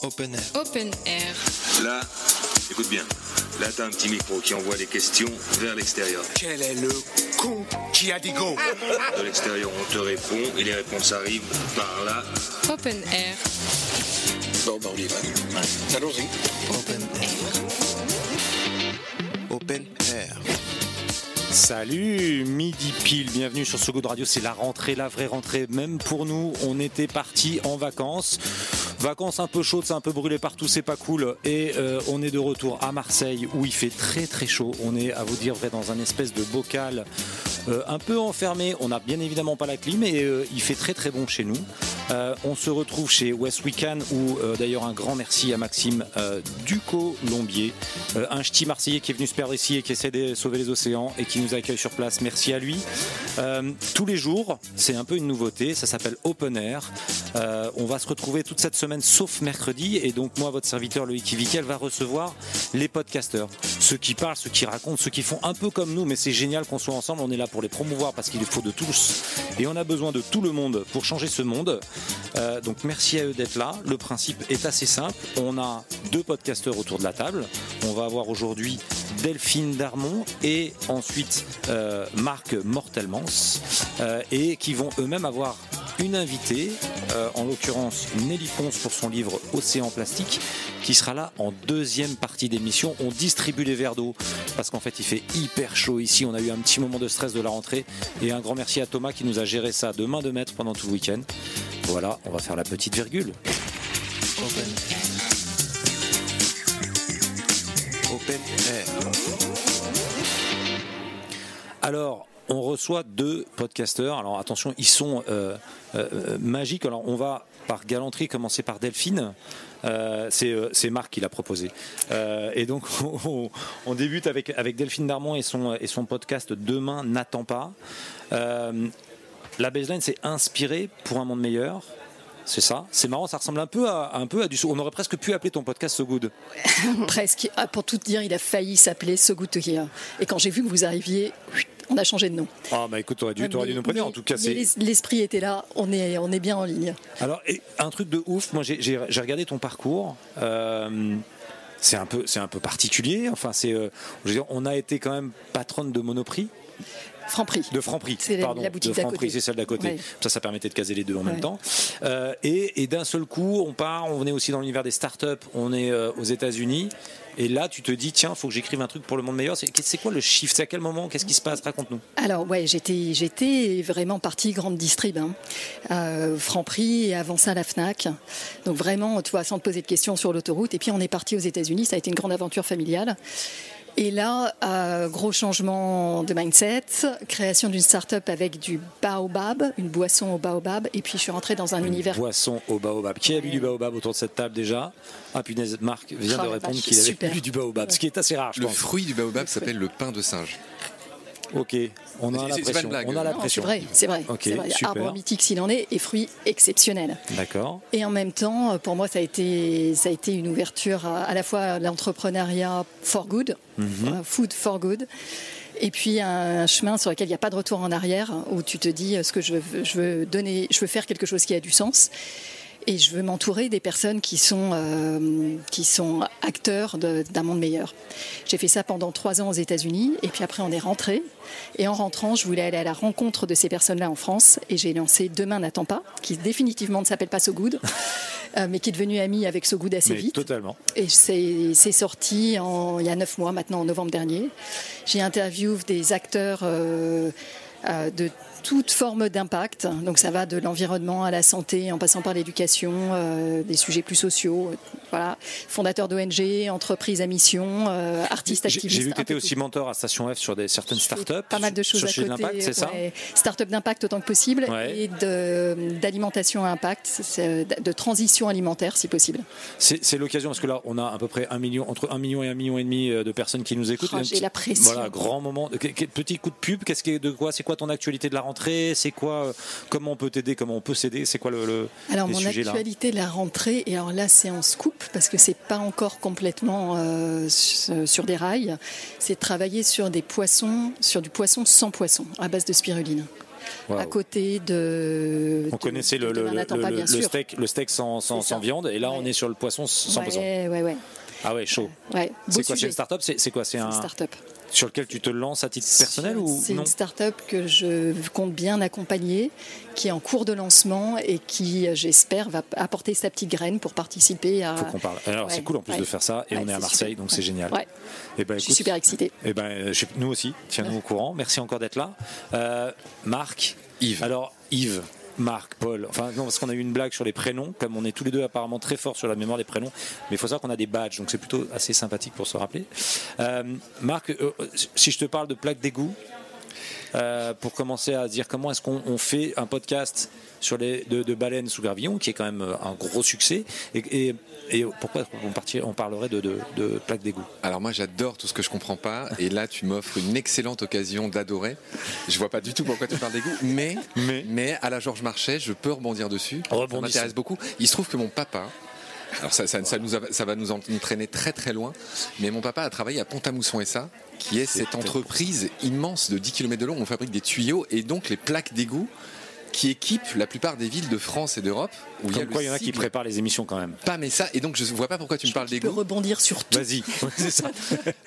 Open Air. Open Air. Là, écoute bien. Là, t'as un petit micro qui envoie des questions vers l'extérieur. Quel est le con qui a dit go? De l'extérieur, on te répond et les réponses arrivent par là. Open Air. Bon, on y va. Allons-y. Open Air. Open Air. Salut, midi pile, bienvenue sur So Good Radio, c'est la rentrée, la vraie rentrée, même pour nous, on était partis en vacances un peu chaudes, c'est un peu brûlé partout, c'est pas cool, et on est de retour à Marseille où il fait très très chaud, on est à vous dire vrai dans un espèce de bocal un peu enfermé, on n'a bien évidemment pas la clim et il fait très très bon chez nous. On se retrouve chez West Weekend où d'ailleurs un grand merci à Maxime Ducolombier, un ch'ti marseillais qui est venu se perdre ici et qui essaie de sauver les océans et qui nous accueille sur place, merci à lui. Tous les jours, c'est un peu une nouveauté, ça s'appelle Open Air. On va se retrouver toute cette semaine sauf mercredi et donc moi votre serviteur Loïc Vical va recevoir les podcasteurs, ceux qui parlent, ceux qui racontent, ceux qui font un peu comme nous, mais c'est génial qu'on soit ensemble, on est là pour les promouvoir parce qu'il faut de tous et on a besoin de tout le monde pour changer ce monde. Donc merci à eux d'être là. Le principe est assez simple, on a deux podcasteurs autour de la table, on va avoir aujourd'hui Delphine Darmon et ensuite Marc Mortelmans et qui vont eux-mêmes avoir une invitée, en l'occurrence Nelly Ponce pour son livre Océan Plastique, qui sera là en deuxième partie d'émission. On distribue les verres d'eau parce qu'en fait il fait hyper chaud ici, on a eu un petit moment de stress de la rentrée et un grand merci à Thomas qui nous a géré ça de main de maître pendant tout le week-end. Voilà, on va faire la petite virgule. Open Air. Open Air. Alors, on reçoit deux podcasteurs. Alors attention, ils sont magiques. Alors on va par galanterie commencer par Delphine. C'est Marc qui l'a proposé. Et donc on débute avec Delphine Darmon et son podcast Demain n'attend pas. La baseline c'est inspiré pour un monde meilleur. C'est ça, c'est marrant, ça ressemble un peu à du So. On aurait presque pu appeler ton podcast So Good. Presque. Pour tout dire, il a failli s'appeler So Good to Hear. Et quand j'ai vu que vous arriviez, on a changé de nom. Ah bah écoute, t'aurais dû nous prévenir. En tout cas, l'esprit était là. On est bien en ligne. Alors, un truc de ouf. Moi, j'ai regardé ton parcours. C'est un peu particulier. Enfin, je veux dire, on a été quand même patronne de Monoprix. Franprix. De Franprix, c'est pardon. La boutique de Franprix, c'est celle d'à côté. Ouais. Ça permettait de caser les deux en même temps. Et d'un seul coup, on est aussi dans l'univers des startups, on est aux États-Unis. Et là, tu te dis, tiens, il faut que j'écrive un truc pour le monde meilleur. C'est quoi le shift? C'est à quel moment? Qu'est-ce qui se passe? Raconte-nous. Alors, ouais, j'étais vraiment partie grande distrib. Franprix et avant ça, la Fnac. Donc vraiment, tu vois, sans te poser de questions sur l'autoroute. Et puis, on est parti aux États-Unis. Ça a été une grande aventure familiale. Et là, gros changement de mindset, création d'une start-up avec du baobab, une boisson au baobab, et puis je suis rentrée dans un univers... Boisson au baobab. Qui a bu du baobab autour de cette table déjà? Ah punaise, Marc vient de répondre qu'il avait bu du baobab, ce qui est assez rare, je pense. Le fruit du baobab s'appelle le pain de singe. Ok, on a l'impression. C'est vrai. Okay, c'est vrai. Arbre mythique s'il en est, et fruit exceptionnel. D'accord. Et en même temps, pour moi, ça a été une ouverture à la fois à l'entrepreneuriat for good, food for good, et puis un chemin sur lequel il n'y a pas de retour en arrière, où tu te dis ce que je veux faire quelque chose qui a du sens. Et je veux m'entourer des personnes qui sont acteurs d'un monde meilleur. J'ai fait ça pendant 3 ans aux États-Unis, et puis après on est rentré. Et en rentrant, je voulais aller à la rencontre de ces personnes-là en France, et j'ai lancé Demain n'attend pas, qui définitivement ne s'appelle pas So Good, mais qui est devenu ami avec So Good assez vite. Totalement. Et c'est sorti il y a 9 mois maintenant, en novembre dernier. J'ai interviewé des acteurs de toute forme d'impact, donc ça va de l'environnement à la santé, en passant par l'éducation, des sujets plus sociaux, voilà. Fondateur d'ONG, entreprises à mission, artistes activistes. J'ai vu que tu étais aussi mentor à Station F sur certaines startups. Pas mal de choses à côté. C'est ça. Start-up d'impact autant que possible, et d'alimentation à impact, de transition alimentaire si possible. C'est l'occasion, parce que là on a à peu près entre 1 million et 1,5 million de personnes qui nous écoutent. J'ai la pression. Voilà, grand moment. Petit coup de pub, c'est quoi ton actualité de la rentrée? C'est quoi, comment on peut t'aider, comment on peut s'aider? C'est quoi Alors mon actualité de la rentrée, et alors là c'est en scoop parce que c'est pas encore complètement sur des rails, c'est de travailler sur du poisson sans poisson à base de spiruline. Wow. à côté de. On connaissait le steak sans viande, et là on est sur le poisson 100%. Ouais. Ah ouais, chaud. Ouais, c'est quoi, c'est une start-up? C'est quoi? C'est une start-up. Sur lequel tu te lances à titre personnel ou c'est non? une start-up que je compte bien accompagner, qui est en cours de lancement et qui, j'espère, va apporter sa petite graine pour participer à. Faut qu'on parle. Alors c'est cool en plus de faire ça, et on est à Marseille, donc c'est génial. Ouais. Et ben, je suis super excitée. Et ben, nous aussi, tiens-nous au courant. Merci encore d'être là. Marc, Yves. Alors Yves. Marc, Paul, enfin non, parce qu'on a eu une blague sur les prénoms, comme on est tous les deux apparemment très forts sur la mémoire des prénoms, mais il faut savoir qu'on a des badges, donc c'est plutôt assez sympathique pour se rappeler. Marc, si je te parle de plaque d'égout, pour commencer à dire comment est-ce qu'on fait un podcast sur de Baleine sous gravillon, qui est quand même un gros succès, et pourquoi on parlerait de plaque d'égout? Alors moi j'adore tout ce que je comprends pas, et là tu m'offres une excellente occasion d'adorer. Je vois pas du tout pourquoi tu parles d'égout, mais à la Georges Marchais, je peux rebondir dessus. Ça m'intéresse beaucoup. Il se trouve que mon papa, alors ça va nous entraîner très très loin, mais mon papa a travaillé à Pont-à-Mousson SA, qui est cette entreprise immense de 10 km de long où on fabrique des tuyaux et donc les plaques d'égout qui équipent la plupart des villes de France et d'Europe. Comme quoi, il y en a qui préparent les émissions quand même. Pas mais ça, et donc je vois pas pourquoi tu me parles d'égout. Tu peux rebondir sur tout. Vas-y, c'est ça.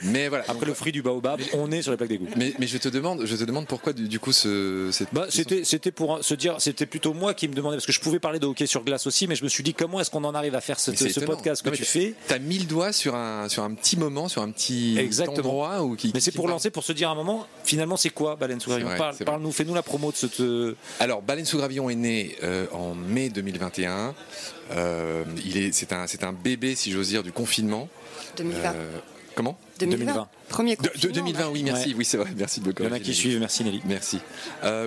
Mais voilà. Après le fruit du baobab, on est sur les plaques d'égout. Mais je te demande pourquoi du coup c'était pour se dire, c'était plutôt moi qui me demandais, parce que je pouvais parler de hockey sur glace aussi, mais je me suis dit comment est-ce qu'on en arrive à faire ce podcast que tu fais. T'as mis le doigt sur un petit moment, sur un petit endroit mais c'est pour lancer, pour se dire à un moment, finalement c'est quoi Baleine sous gravillon? Parle-nous, fais-nous la promo de cette. Alors Baleine sous gravillon est né en mai 2021. C'est un bébé, si j'ose dire, du confinement. 2020. Comment? 2020. Premier confinement. De 2020, oui, merci. Ouais. Oui, c'est vrai, merci de me corriger. Il y en a qui suivent, merci Nelly. Merci.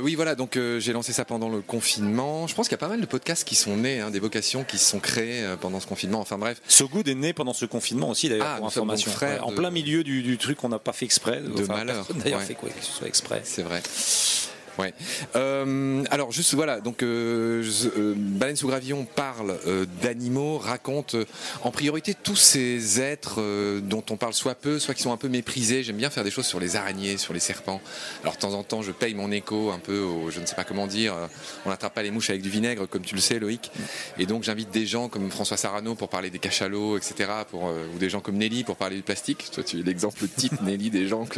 Oui, voilà, donc j'ai lancé ça pendant le confinement. Je pense qu'il y a pas mal de podcasts qui sont nés, des vocations qui se sont créées pendant ce confinement. Enfin bref. So Good est né pendant ce confinement aussi, d'ailleurs, pour information. En plein milieu du truc qu'on n'a pas fait exprès. De malheur. D'ailleurs, fait quoi que ce soit exprès. C'est vrai. Ouais. Alors juste voilà, donc Baleine sous gravillon parle d'animaux, raconte en priorité tous ces êtres dont on parle soit peu, soit qui sont un peu méprisés. J'aime bien faire des choses sur les araignées, sur les serpents. Alors de temps en temps, je paye mon écho un peu je ne sais pas comment dire. On n'attrape pas les mouches avec du vinaigre, comme tu le sais, Loïc. Et donc j'invite des gens comme François Sarano pour parler des cachalots, etc. Ou des gens comme Nelly pour parler du plastique. Toi, tu es l'exemple type, Nelly, des gens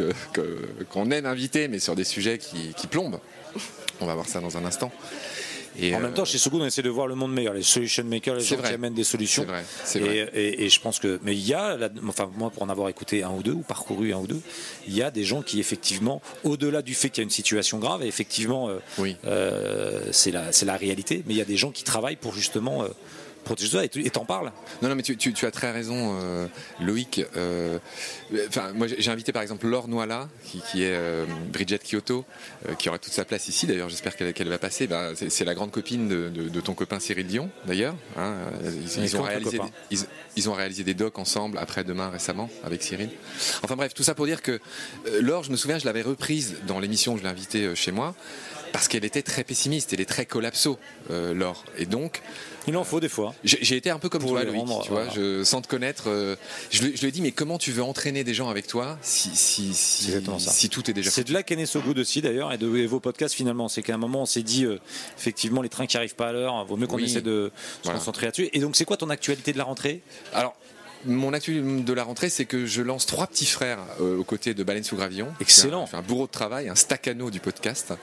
qu'on aime inviter, mais sur des sujets qui plombent. On va voir ça dans un instant. Et en même temps, chez So Good, on essaie de voir le monde meilleur, les solution makers, les gens qui amènent des solutions. C'est vrai. Et je pense que, mais il y a, moi pour en avoir écouté un ou deux ou parcouru un ou deux, il y a des gens qui effectivement, au-delà du fait qu'il y a une situation grave, et effectivement, c'est la réalité. Mais il y a des gens qui travaillent pour justement protéger ça, et t'en parles. Non, mais tu as très raison, Loïc. Moi, j'ai invité par exemple Laure Noila, qui est Bridget Kyoto, qui aura toute sa place ici. D'ailleurs, j'espère qu'elle va passer. C'est la grande copine de ton copain Cyril Dion, d'ailleurs. Ils ont réalisé des docs ensemble, après-demain récemment, avec Cyril. Enfin bref, tout ça pour dire que Laure, je me souviens, je l'avais reprise dans l'émission où je l'ai invitée chez moi, parce qu'elle était très pessimiste, elle est très collapso, Laure. Et donc, il en faut des fois. J'ai été un peu comme toi, Loïc, tu vois, sans te connaître. Je lui ai dit, mais comment tu veux entraîner des gens avec toi si tout est déjà fait? C'est de là qu'est né So Good aussi, d'ailleurs, et de vos podcasts finalement. C'est qu'à un moment, on s'est dit, effectivement, les trains qui n'arrivent pas à l'heure, vaut mieux qu'on essaie de se concentrer là-dessus. Et donc, c'est quoi ton actualité de la rentrée? Alors, mon actualité de la rentrée, c'est que je lance 3 petits frères aux côtés de Baleine sous gravillon. Excellent. Je fais un bourreau de travail, un staccano du podcast.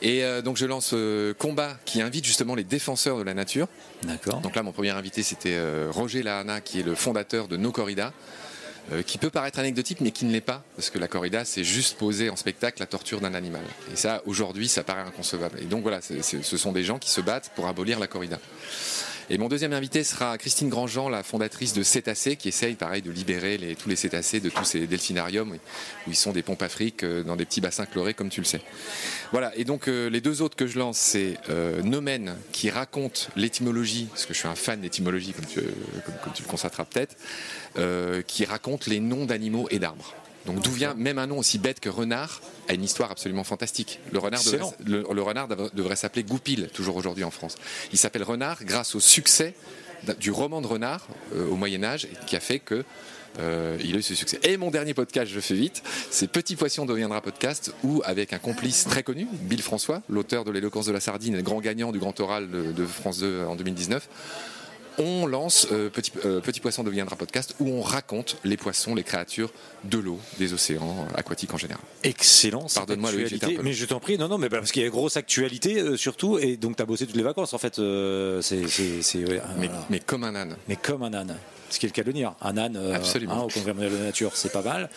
Et donc je lance Combat, qui invite justement les défenseurs de la nature. D'accord. Donc là, mon premier invité, c'était Roger Lahana, qui est le fondateur de No Corrida, qui peut paraître anecdotique, mais qui ne l'est pas, parce que la corrida, c'est juste poser en spectacle la torture d'un animal. Et ça, aujourd'hui, ça paraît inconcevable. Et donc voilà, ce sont des gens qui se battent pour abolir la corrida. Et mon deuxième invité sera Christine Grandjean, la fondatrice de Cétacés, qui essaye pareil de libérer tous les cétacés de tous ces delphinariums où ils sont des pompes afriques dans des petits bassins chlorés, comme tu le sais. Voilà, et donc les deux autres que je lance, c'est Nomen, qui raconte l'étymologie, parce que je suis un fan d'étymologie, comme tu le constateras peut-être, qui raconte les noms d'animaux et d'arbres. Donc d'où vient même un nom aussi bête que renard a une histoire absolument fantastique. Le renard devrait s'appeler Goupil, toujours aujourd'hui en France. Il s'appelle Renard grâce au succès du roman de Renard au Moyen-Âge, qui a fait que il a eu ce succès. Et mon dernier podcast, je fais vite, c'est Petit Poisson deviendra podcast, où avec un complice très connu, Bill François, l'auteur de L'éloquence de la sardine et le grand gagnant du Grand Oral de France 2 en 2019, on lance Petit Poisson deviendra podcast, où on raconte les poissons, les créatures de l'eau, des océans aquatiques en général. Excellent. Pardonne-moi, Loïc, j'étais un peu long. Mais je t'en prie, non, mais parce qu'il y a grosse actualité surtout, et donc tu as bossé toutes les vacances en fait. Mais comme un âne. Mais comme un âne. Ce qui est le cas de le dire. Un âne au Congrès mondial de la nature, c'est pas mal.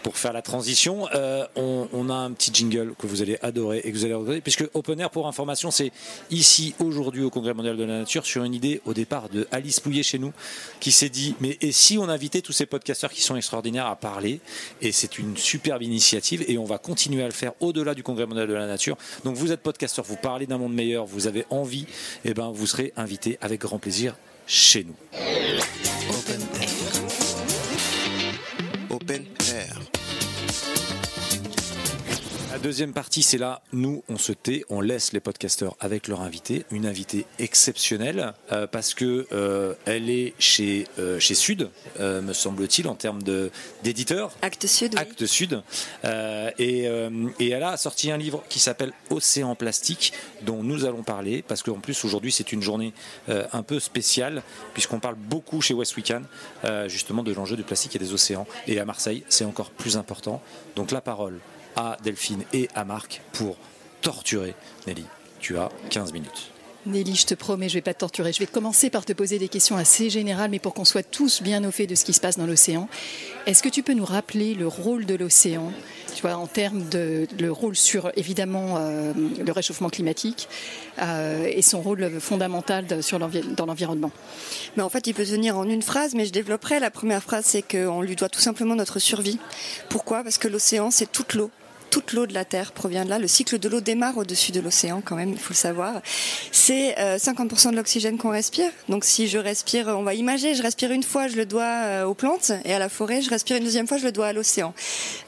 Pour faire la transition, on a un petit jingle que vous allez adorer et que vous allez regarder, puisque Open Air, pour information, c'est ici, aujourd'hui, au Congrès mondial de la nature, sur une idée au départ de Alice Pouillet chez nous, qui s'est dit, mais et si on invitait tous ces podcasteurs qui sont extraordinaires à parler? Et c'est une superbe initiative, et on va continuer à le faire au-delà du Congrès mondial de la nature. Donc vous êtes podcasteur, vous parlez d'un monde meilleur, vous avez envie, et ben vous serez invité avec grand plaisir chez nous. Open Air. Open Air. La deuxième partie, c'est là, nous, on se tait, on laisse les podcasteurs avec leur invité, une invitée exceptionnelle, parce que elle est chez Sud, me semble-t-il, en termes d'éditeur. Actes Sud, oui. Actes Sud. Et elle a sorti un livre qui s'appelle Océan Plastique, dont nous allons parler, parce qu'en plus, aujourd'hui, c'est une journée un peu spéciale, puisqu'on parle beaucoup chez West Weekend, justement, de l'enjeu du plastique et des océans. Et à Marseille, c'est encore plus important. Donc la parole à Delphine et à Marc pour torturer Nelly. Tu as 15 minutes. Nelly, je te promets, je ne vais pas te torturer. Je vais commencer par te poser des questions assez générales, mais pour qu'on soit tous bien au fait de ce qui se passe dans l'océan. Est-ce que tu peux nous rappeler le rôle de l'océan, tu vois, en termes de le rôle sur, évidemment, le réchauffement climatique et son rôle fondamental dans l'environnement? Mais en fait, il peut tenir en une phrase, mais je développerai. La première phrase, c'est qu'on lui doit tout simplement notre survie. Pourquoi ? Parce que l'océan, c'est toute l'eau. Toute l'eau de la Terre provient de là. Le cycle de l'eau démarre au-dessus de l'océan quand même, il faut le savoir. C'est 50% de l'oxygène qu'on respire. Donc si je respire, on va imaginer, je respire une fois, je le dois aux plantes et à la forêt. Je respire une deuxième fois, je le dois à l'océan.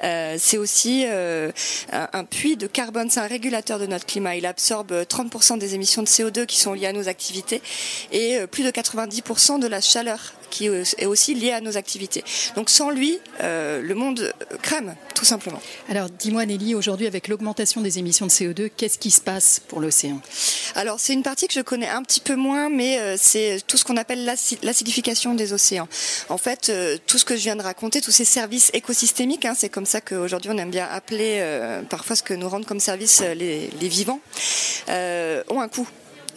C'est aussi un puits de carbone, c'est un régulateur de notre climat. Il absorbe 30% des émissions de CO2 qui sont liées à nos activités et plus de 90% de la chaleur qui est aussi liée à nos activités. Donc sans lui, le monde crame, tout simplement. Alors dis-moi Nelly, aujourd'hui avec l'augmentation des émissions de CO2, qu'est-ce qui se passe pour l'océan ? Alors c'est une partie que je connais un petit peu moins, mais c'est tout ce qu'on appelle l'acidification des océans. En fait, tout ce que je viens de raconter, tous ces services écosystémiques, c'est comme ça qu'aujourd'hui on aime bien appeler parfois ce que nous rendent comme service les vivants, ont un coût.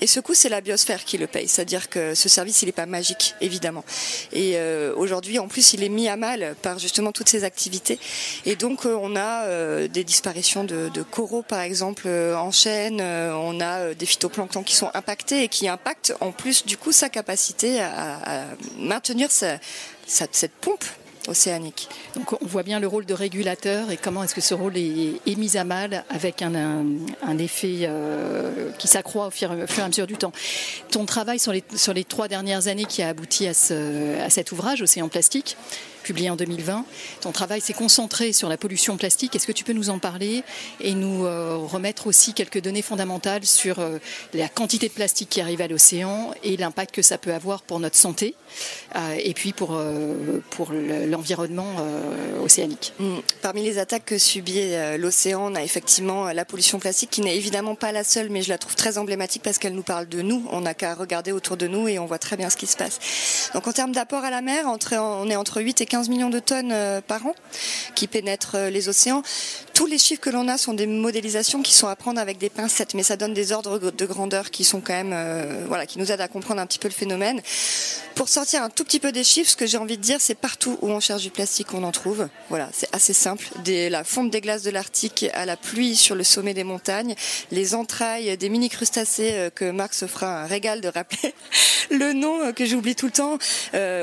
Et ce coût, c'est la biosphère qui le paye. C'est-à-dire que ce service, il n'est pas magique, évidemment. Et aujourd'hui, en plus, il est mis à mal par justement toutes ces activités. Et donc, on a des disparitions de coraux, par exemple, en chaîne. On a des phytoplanctons qui sont impactés et qui impactent, en plus, du coup, sa capacité à maintenir cette pompe océanique. Donc on voit bien le rôle de régulateur et comment est-ce que ce rôle est mis à mal avec un effet qui s'accroît au fur et à mesure du temps. Ton travail sur les 3 dernières années qui a abouti à cet ouvrage, Océan Plastique, publié en 2020. Ton travail s'est concentré sur la pollution plastique. Est-ce que tu peux nous en parler et nous remettre aussi quelques données fondamentales sur la quantité de plastique qui arrive à l'océan et l'impact que ça peut avoir pour notre santé et puis pour l'environnement océanique? Parmi les attaques que subit l'océan, on a effectivement la pollution plastique qui n'est évidemment pas la seule, mais je la trouve très emblématique parce qu'elle nous parle de nous. On n'a qu'à regarder autour de nous et on voit très bien ce qui se passe. Donc en termes d'apport à la mer, on est entre 8 et 15 millions de tonnes par an qui pénètrent les océans. Tous les chiffres que l'on a sont des modélisations qui sont à prendre avec des pincettes, mais ça donne des ordres de grandeur qui sont quand même, qui nous aident à comprendre un petit peu le phénomène. Pour sortir un tout petit peu des chiffres, ce que j'ai envie de dire, c'est partout où on cherche du plastique, on en trouve. Voilà, c'est assez simple. La fonte des glaces de l'Arctique à la pluie sur le sommet des montagnes, les entrailles des mini-crustacés que Marc se fera un régal de rappeler le nom que j'oublie tout le temps,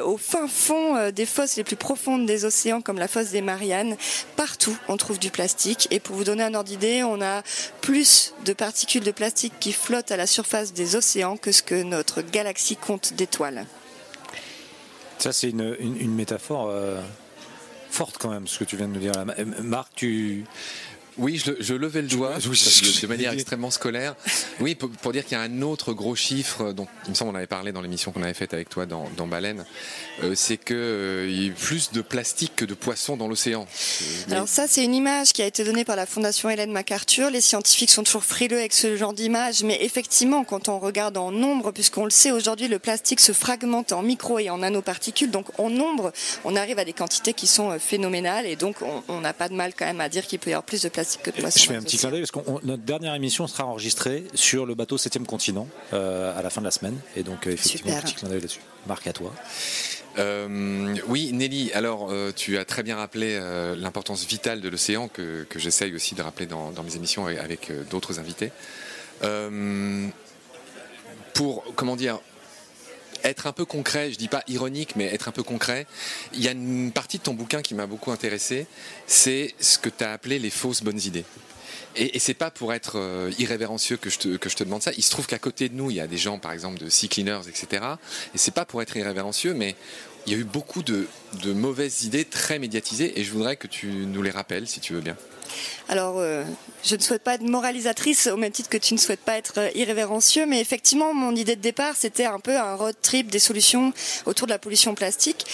au fin fond des fosses les plus profondes des océans comme la fosse des Mariannes. Partout, on trouve du plastique. Et pour vous donner un ordre d'idée, on a plus de particules de plastique qui flottent à la surface des océans que ce que notre galaxie compte d'étoiles. Ça, c'est une métaphore forte quand même, ce que tu viens de nous dire là. Marc, Oui, je levais le doigt de manière extrêmement scolaire. Oui, pour dire qu'il y a un autre gros chiffre dont il me semble on avait parlé dans l'émission qu'on avait faite avec toi dans Baleine, c'est qu'il y a eu plus de plastique que de poissons dans l'océan. Alors ça, c'est une image qui a été donnée par la Fondation Ellen MacArthur. Les scientifiques sont toujours frileux avec ce genre d'image, mais effectivement, quand on regarde en nombre, puisqu'on le sait aujourd'hui, le plastique se fragmente en micro et en nanoparticules, donc en nombre, on arrive à des quantités qui sont phénoménales, et donc on n'a pas de mal quand même à dire qu'il peut y avoir plus de plastique que de poissons. Je fais un petit clin d'œil parce que notre dernière émission sera enregistrée sur le bateau 7e continent à la fin de la semaine, et donc effectivement Super. un petit clin d'œil là-dessus. Marc, à toi. Oui, Nelly, alors tu as très bien rappelé l'importance vitale de l'océan que j'essaye aussi de rappeler dans mes émissions avec d'autres invités. Pour, comment dire, être un peu concret, je dis pas ironique, mais être un peu concret, il y a une partie de ton bouquin qui m'a beaucoup intéressé, c'est ce que tu as appelé les fausses bonnes idées. Et c'est pas pour être irrévérencieux que je te demande ça. Il se trouve qu'à côté de nous, il y a des gens, par exemple, de Sea Cleaners, etc. Et c'est pas pour être irrévérencieux, mais il y a eu beaucoup de mauvaises idées très médiatisées, et je voudrais que tu nous les rappelles, si tu veux bien. Alors, je ne souhaite pas être moralisatrice au même titre que tu ne souhaites pas être irrévérencieux, mais effectivement, mon idée de départ, c'était un peu un road trip des solutions autour de la pollution plastique.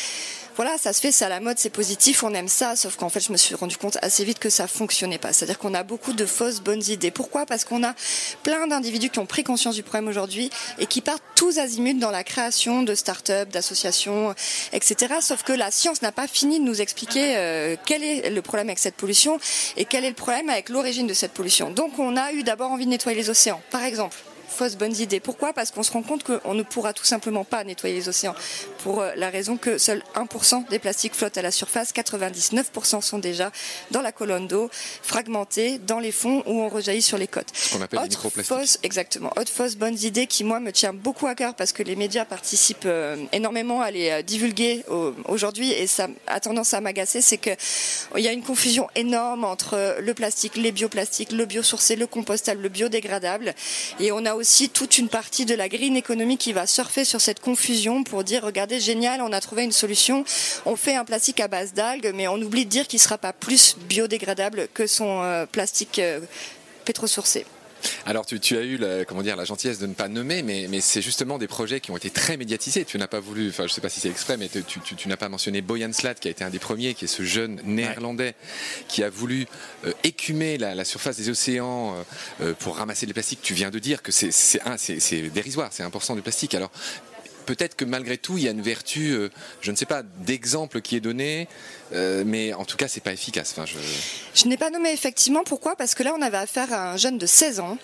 Voilà, ça se fait, c'est à la mode, c'est positif, on aime ça, sauf qu'en fait, je me suis rendu compte assez vite que ça fonctionnait pas. C'est-à-dire qu'on a beaucoup de fausses bonnes idées. Pourquoi ? Parce qu'on a plein d'individus qui ont pris conscience du problème aujourd'hui et qui partent tous azimuts dans la création de start-up, d'associations, etc. Sauf que la science n'a pas fini de nous expliquer quel est le problème avec cette pollution et quel est le problème avec l'origine de cette pollution. Donc, on a eu d'abord envie de nettoyer les océans, par exemple. Fausses bonnes idées. Pourquoi ? Parce qu'on se rend compte qu'on ne pourra tout simplement pas nettoyer les océans. Pour la raison que seul 1% des plastiques flottent à la surface, 99% sont déjà dans la colonne d'eau, fragmentés dans les fonds ou on rejaillit sur les côtes. Ce qu'on appelle les microplastiques. Exactement. Autre fausse bonnes idées qui, moi, me tient beaucoup à cœur parce que les médias participent énormément à les divulguer aujourd'hui et ça a tendance à m'agacer, c'est qu'il y a une confusion énorme entre le plastique, les bioplastiques, le biosourcé, le compostable, le biodégradable, et on a aussi toute une partie de la green economy qui va surfer sur cette confusion pour dire regardez, génial, on a trouvé une solution, on fait un plastique à base d'algues, mais on oublie de dire qu'il ne sera pas plus biodégradable que son plastique pétrosourcé. Alors tu as eu la gentillesse de ne pas nommer, mais c'est justement des projets qui ont été très médiatisés. Tu n'as pas voulu, enfin je sais pas si c'est exprès, mais tu n'as pas mentionné Boyan Slat qui a été un des premiers, qui est ce jeune néerlandais qui a voulu écumer la surface des océans pour ramasser les plastiques. Tu viens de dire que c'est dérisoire, c'est 1% du plastique. Alors peut-être que malgré tout, il y a une vertu, je ne sais pas, d'exemple qui est donné, mais en tout cas, c'est pas efficace. Enfin, je n'ai pas nommé effectivement. Pourquoi ? Parce que là, on avait affaire à un jeune de 16 ans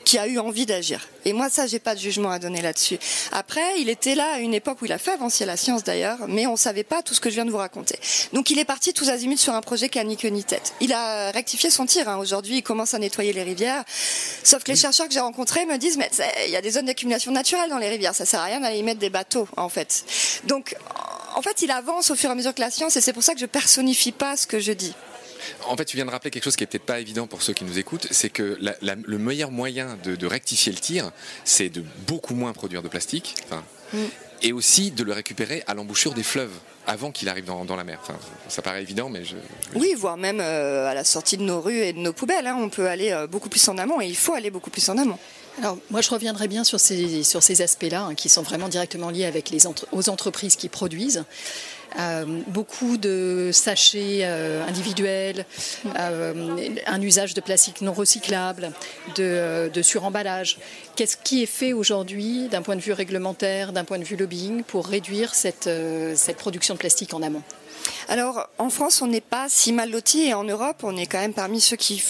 qui a eu envie d'agir. Et moi, ça, j'ai pas de jugement à donner là-dessus. Après, il était là à une époque où il a fait avancer la science d'ailleurs, mais on savait pas tout ce que je viens de vous raconter. Donc, il est parti tous azimuts sur un projet qui a ni queue ni tête. Il a rectifié son tir. Aujourd'hui, il commence à nettoyer les rivières. Sauf que les chercheurs que j'ai rencontrés me disent, mais il y a des zones d'accumulation naturelle dans les rivières. Ça sert à rien d'aller y mettre des bateaux, en fait. Donc, en fait, il avance au fur et à mesure que la science, et c'est pour ça que je personnifie pas ce que je dis. En fait, tu viens de rappeler quelque chose qui est peut-être pas évident pour ceux qui nous écoutent, c'est que le meilleur moyen de rectifier le tir, c'est de beaucoup moins produire de plastique, et aussi de le récupérer à l'embouchure des fleuves avant qu'il arrive dans la mer. Enfin, ça paraît évident, mais Oui, voire même à la sortie de nos rues et de nos poubelles. On peut aller beaucoup plus en amont, et il faut aller beaucoup plus en amont. Alors, moi, je reviendrai bien sur ces aspects-là, qui sont vraiment directement liés avec aux entreprises qui produisent. Beaucoup de sachets individuels, un usage de plastique non recyclable, de suremballage. Qu'est-ce qui est fait aujourd'hui d'un point de vue réglementaire, d'un point de vue lobbying, pour réduire cette production de plastique en amont ? Alors, en France, on n'est pas si mal lotis, et en Europe, on est quand même parmi ceux qui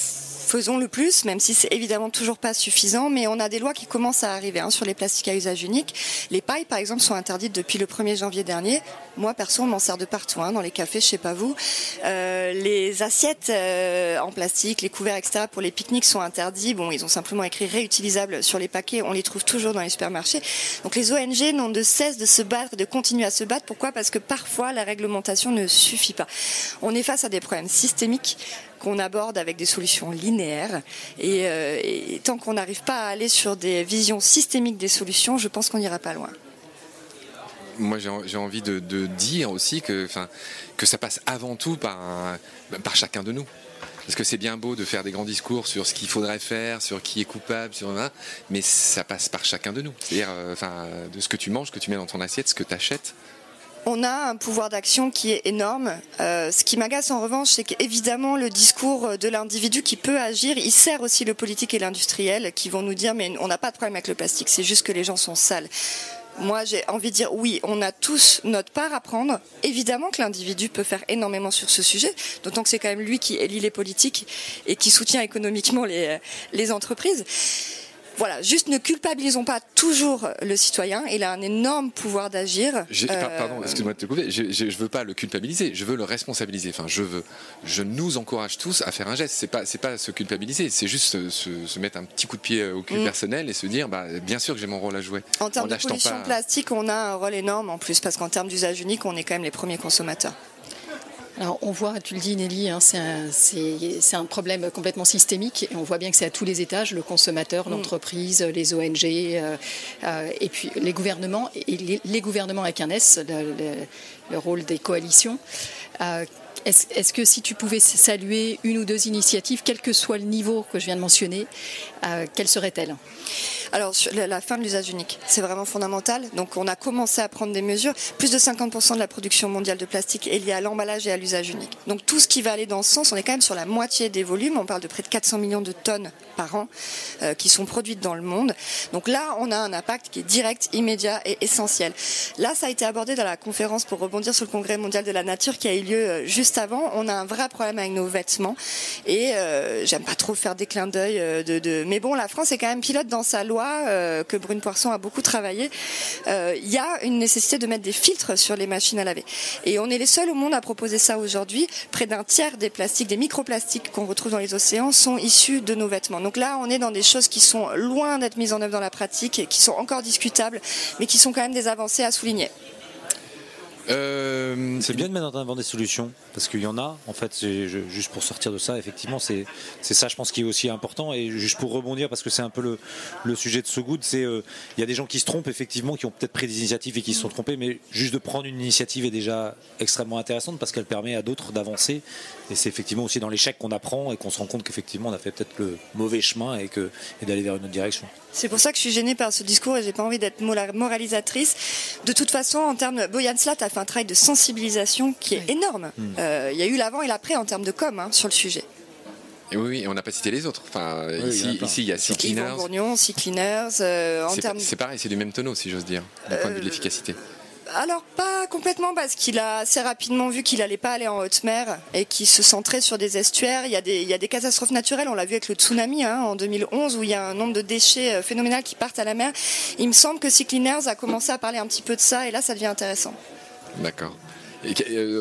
faisons le plus, même si c'est évidemment toujours pas suffisant, mais on a des lois qui commencent à arriver sur les plastiques à usage unique. Les pailles, par exemple, sont interdites depuis le 1er janvier dernier. Moi, perso, on m'en sert de partout, dans les cafés, je sais pas vous. Les assiettes en plastique, les couverts, etc., pour les pique-niques sont interdits. Bon, ils ont simplement écrit réutilisables sur les paquets. On les trouve toujours dans les supermarchés. Donc les ONG n'ont de cesse de se battre, de continuer à se battre. Pourquoi ? Parce que parfois, la réglementation ne suffit pas. On est face à des problèmes systémiques qu'on aborde avec des solutions linéaires. Et tant qu'on n'arrive pas à aller sur des visions systémiques des solutions, je pense qu'on n'ira pas loin. Moi, j'ai envie de dire aussi que ça passe avant tout par chacun de nous. Parce que c'est bien beau de faire des grands discours sur ce qu'il faudrait faire, sur qui est coupable, mais ça passe par chacun de nous. C'est-à-dire de ce que tu manges, ce que tu mets dans ton assiette, ce que tu achètes. On a un pouvoir d'action qui est énorme. Ce qui m'agace en revanche, c'est qu'évidemment le discours de l'individu qui peut agir, il sert aussi le politique et l'industriel qui vont nous dire mais on n'a pas de problème avec le plastique, c'est juste que les gens sont sales. Moi, j'ai envie de dire oui, on a tous notre part à prendre. Évidemment que l'individu peut faire énormément sur ce sujet, d'autant que c'est quand même lui qui élit les politiques et qui soutient économiquement les entreprises. Voilà, juste ne culpabilisons pas toujours le citoyen. Il a un énorme pouvoir d'agir. Pardon, excuse-moi de te couper. Je veux pas le culpabiliser. Je veux le responsabiliser. Enfin, je nous encourage tous à faire un geste. C'est pas se culpabiliser. C'est juste se mettre un petit coup de pied au cul personnel et se dire, bien sûr que j'ai mon rôle à jouer. En termes de pollution plastique, on a un rôle énorme en plus parce qu'en termes d'usage unique, on est quand même les premiers consommateurs. Alors on voit, tu le dis Nelly, c'est un problème complètement systémique et on voit bien que c'est à tous les étages, le consommateur, l'entreprise, les ONG et puis les gouvernements, et les gouvernements avec un S, le rôle des coalitions. Est-ce que si tu pouvais saluer une ou deux initiatives, quel que soit le niveau que je viens de mentionner, quelles seraient-elles ? Alors, sur la fin de l'usage unique, c'est vraiment fondamental. Donc, on a commencé à prendre des mesures. Plus de 50% de la production mondiale de plastique est liée à l'emballage et à l'usage unique. Donc, tout ce qui va aller dans ce sens, on est quand même sur la moitié des volumes. On parle de près de 400 millions de tonnes par an qui sont produites dans le monde. Donc là, on a un impact qui est direct, immédiat et essentiel. Là, ça a été abordé dans la conférence pour rebondir sur le Congrès mondial de la nature qui a eu lieu juste avant. On a un vrai problème avec nos vêtements et j'aime pas trop faire des clins d'œil mais bon, la France est quand même pilote dans sa loi que Brune Poirson a beaucoup travaillé. Il y a une nécessité de mettre des filtres sur les machines à laver et on est les seuls au monde à proposer ça aujourd'hui. Près d'un tiers des plastiques, des microplastiques qu'on retrouve dans les océans sont issus de nos vêtements. Donc là, on est dans des choses qui sont loin d'être mises en œuvre dans la pratique et qui sont encore discutables, mais qui sont quand même des avancées à souligner. C'est bien de mettre en avant des solutions parce qu'il y en a en fait. Juste pour sortir de ça, effectivement, c'est ça, je pense, qui est aussi important. Et juste pour rebondir, parce que c'est un peu le sujet de So Good, c'est il y a des gens qui se trompent effectivement, qui ont peut-être pris des initiatives et qui se sont trompés, mais juste de prendre une initiative est déjà extrêmement intéressante parce qu'elle permet à d'autres d'avancer. Et c'est effectivement aussi dans l'échec qu'on apprend et qu'on se rend compte qu'effectivement on a fait peut-être le mauvais chemin et d'aller vers une autre direction. C'est pour ça que je suis gênée par ce discours et j'ai pas envie d'être moralisatrice. De toute façon, en termes, Boyan Slat a fait un travail de sensibilisation qui est énorme. Il y a eu l'avant et l'après en termes de com sur le sujet. Et oui, et on n'a pas cité les autres. Enfin, ici, il y a Sea Cleaners. Yvan Bourgnon, Sea Cleaners. C'est pareil, c'est du même tonneau, si j'ose dire, du point de vue de l'efficacité. Alors pas complètement parce qu'il a assez rapidement vu qu'il n'allait pas aller en haute mer et qu'il se centrait sur des estuaires. Il y a des catastrophes naturelles, on l'a vu avec le tsunami en 2011 où il y a un nombre de déchets phénoménal qui partent à la mer. Il me semble que Sea Cleaners a commencé à parler un petit peu de ça et là ça devient intéressant. D'accord. Et,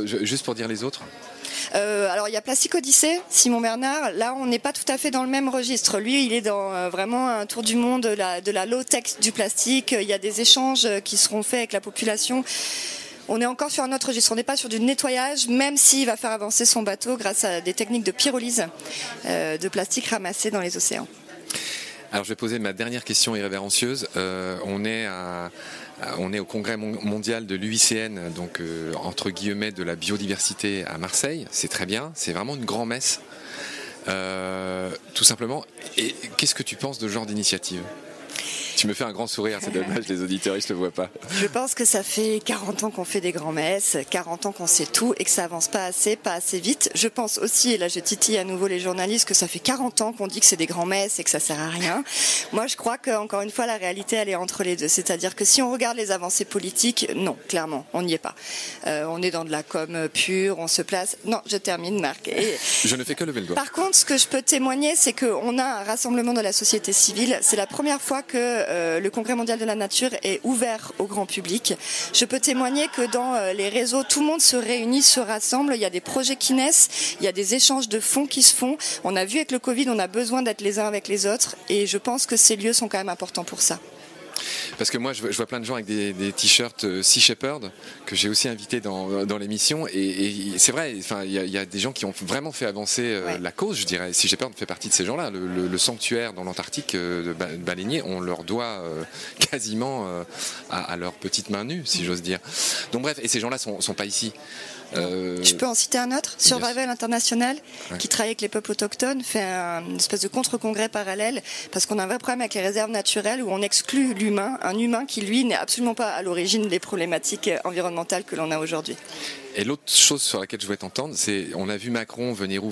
juste pour dire les autres. Alors il y a Plastic Odyssée, Simon Bernard. Là on n'est pas tout à fait dans le même registre. Lui il est dans vraiment un tour du monde de la low-tech du plastique. Il y a des échanges qui seront faits avec la population. On est encore sur un autre registre. On n'est pas sur du nettoyage, même s'il va faire avancer son bateau grâce à des techniques de pyrolyse de plastique ramassé dans les océans. Alors je vais poser ma dernière question irrévérencieuse. On est au congrès mondial de l'UICN, donc entre guillemets de la biodiversité à Marseille. C'est très bien, c'est vraiment une grand-messe, tout simplement. Et qu'est-ce que tu penses de ce genre d'initiative ? Tu me fais un grand sourire, c'est dommage, les auditeurs, ils ne le voient pas. Je pense que ça fait 40 ans qu'on fait des grands-messes, 40 ans qu'on sait tout et que ça avance pas assez vite. Je pense aussi, et là je titille à nouveau les journalistes, que ça fait 40 ans qu'on dit que c'est des grands-messes et que ça sert à rien. Moi je crois qu'encore une fois la réalité elle est entre les deux. C'est-à-dire que si on regarde les avancées politiques, non, clairement, on n'y est pas. On est dans de la com pure, on se place... Non, je termine Marc. Je ne fais que lever le doigt. Par contre, ce que je peux témoigner, c'est qu'on a un rassemblement de la société civile. C'est la première fois que le Congrès mondial de la nature est ouvert au grand public. Je peux témoigner que dans les réseaux, tout le monde se réunit, se rassemble. Il y a des projets qui naissent, il y a des échanges de fonds qui se font. On a vu avec le Covid, on a besoin d'être les uns avec les autres. Et je pense que ces lieux sont quand même importants pour ça. Parce que moi, je vois plein de gens avec des t-shirts Sea Shepherd que j'ai aussi invités dans l'émission. Et c'est vrai, il y a des gens qui ont vraiment fait avancer la cause, je dirais. Sea Shepherd fait partie de ces gens-là. Le sanctuaire dans l'Antarctique de baleiniers, on leur doit quasiment à leur petite main nue, si j'ose dire. Donc bref, et ces gens-là sont pas ici. Je peux en citer un autre, Survival International, qui travaille avec les peuples autochtones, fait une espèce de contre-congrès parallèle, parce qu'on a un vrai problème avec les réserves naturelles où on exclut l'humain, un humain qui lui n'est absolument pas à l'origine des problématiques environnementales que l'on a aujourd'hui. Et l'autre chose sur laquelle je voulais t'entendre, c'est on a vu Macron venir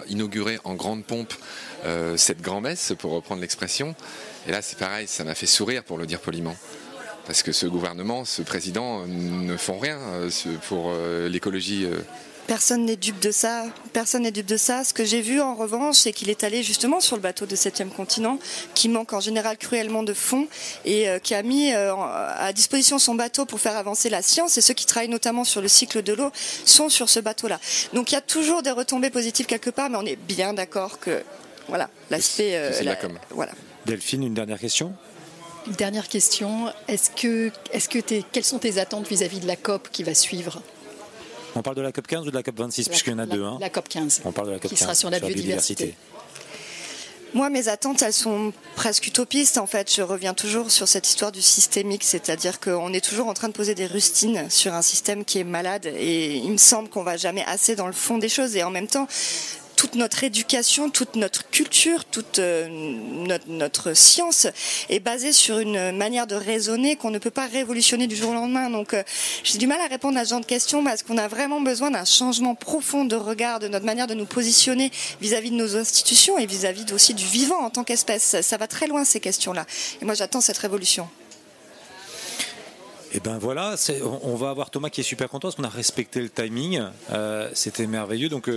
inaugurer en grande pompe cette grand-messe, pour reprendre l'expression, et là c'est pareil, ça m'a fait sourire, pour le dire poliment. Parce que ce gouvernement, ce président ne font rien pour l'écologie. Personne n'est dupe de ça. Personne n'est dupe de ça. Ce que j'ai vu en revanche, c'est qu'il est allé justement sur le bateau de 7e continent, qui manque en général cruellement de fonds, et qui a mis à disposition son bateau pour faire avancer la science. Et ceux qui travaillent notamment sur le cycle de l'eau sont sur ce bateau-là. Donc il y a toujours des retombées positives quelque part, mais on est bien d'accord que voilà, l'aspect. C'est de la com. Voilà. Delphine, une dernière question. Une dernière question, quelles sont tes attentes vis-à-vis de la COP qui va suivre? On parle de la COP 15 ou de la COP 26, puisqu'il y en a deux. La COP 15. On parle de la COP 15, qui sera sur la biodiversité. Moi, mes attentes, elles sont presque utopistes. En fait, je reviens toujours sur cette histoire du systémique, c'est-à-dire qu'on est toujours en train de poser des rustines sur un système qui est malade, et il me semble qu'on va jamais assez dans le fond des choses. Et en même temps, toute notre éducation, toute notre culture, toute notre science est basée sur une manière de raisonner qu'on ne peut pas révolutionner du jour au lendemain. Donc j'ai du mal à répondre à ce genre de questions, parce qu'on a vraiment besoin d'un changement profond de regard, de notre manière de nous positionner vis-à-vis de nos institutions et vis-à-vis aussi du vivant en tant qu'espèce. Ça va très loin, ces questions-là. Et moi, j'attends cette révolution. Et ben voilà, on va avoir Thomas qui est super content parce qu'on a respecté le timing. C'était merveilleux. Donc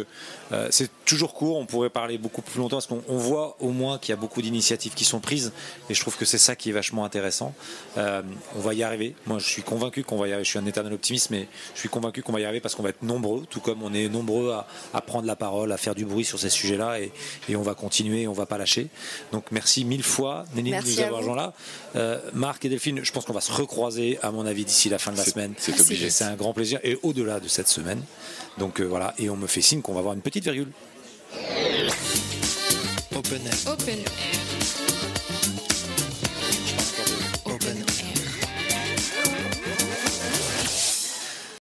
c'est toujours court. On pourrait parler beaucoup plus longtemps parce qu'on voit au moins qu'il y a beaucoup d'initiatives qui sont prises. Et je trouve que c'est ça qui est vachement intéressant. On va y arriver. Moi, je suis convaincu qu'on va y arriver. Je suis un éternel optimiste, mais je suis convaincu qu'on va y arriver parce qu'on va être nombreux, tout comme on est nombreux à prendre la parole, à faire du bruit sur ces sujets-là. Et on va continuer, on va pas lâcher. Donc merci mille fois, Néline, de nous avoir gens là. Marc et Delphine, je pense qu'on va se recroiser à mon avis d'ici la fin de la semaine. C'est obligé. C'est un grand plaisir, et au-delà de cette semaine. Donc voilà, et on me fait signe qu'on va avoir une petite virgule. Open Air. Open Air.